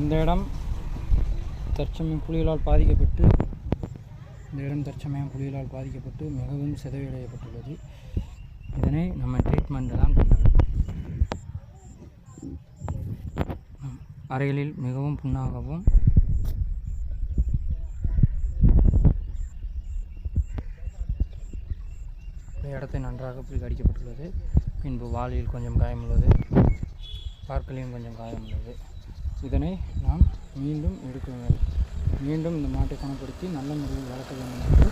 இந்த இடம் தற்சமயம் புலிகளால் பாதிக்கப்பட்டு மிகவும் சிதைவடையப்பட்டுள்ளது. இதனை நம்ம ட்ரீட்மெண்ட் தான் பண்ண வேண்டும். அறைகளில் மிகவும் புண்ணாகவும் இடத்தை நன்றாக புலி கடிக்கப்பட்டுள்ளது. பின்பு வாலில் கொஞ்சம் காயம் உள்ளது, பார்க்கலையும் கொஞ்சம் காயம் உள்ளது. இதனை நாம் மீண்டும் எடுக்க வேண்டும். மீண்டும் இந்த மாட்டை குணப்படுத்தி நல்ல முறையில் வளர்க்க வேண்டும் என்று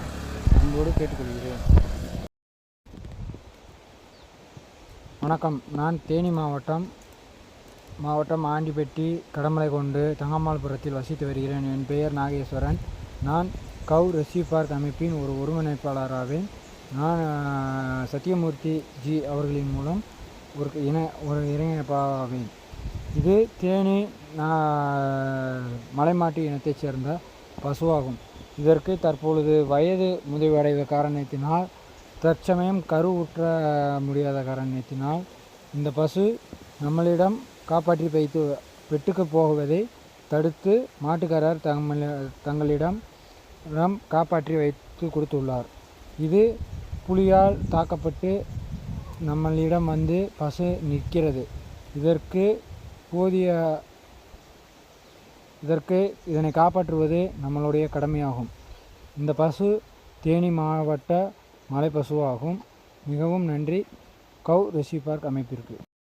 அன்போடு கேட்டுக்கொள்கிறேன். வணக்கம். நான் தேனி மாவட்டம் ஆண்டிப்பட்டி கடமலைக்கொண்டு தங்கம்மாள்புரத்தில் வசித்து வருகிறேன். என் பெயர் நாகேஸ்வரன். நான் கவ் ரெஸ்க்யூ பார்க் அமைப்பின் ஒரு ஒருங்கிணைப்பாளராவேன். நான் சத்தியமூர்த்தி ஜி அவர்களின் மூலம் ஒரு இணைப்பாவேன். இது தேனி மலைமாட்டு இனத்தைச் சேர்ந்த பசுவாகும். இதற்கு தற்பொழுது வயது முதிர்வடைந்த காரணத்தினால் தற்சமயம் கரு ஊற்ற முடியாத காரணத்தினால் இந்த பசு நம்மளிடம் காப்பாற்றி வைத்து பெட்டுக்கு போவதை தடுத்து மாட்டுக்காரர் தங்களிடம் காப்பாற்றி வைத்து கொடுத்துள்ளார். இது புலியால் தாக்கப்பட்டு நம்மளிடம் வந்து பசு நிற்கிறது. இதனை காப்பாற்றுவது நம்மளுடைய கடமையாகும். இந்த பசு தேனி மாவட்ட மலை பசுவாகும். மிகவும் நன்றி கவ் ரெஸ்க்யூ பார்க் அமைப்பிற்கு.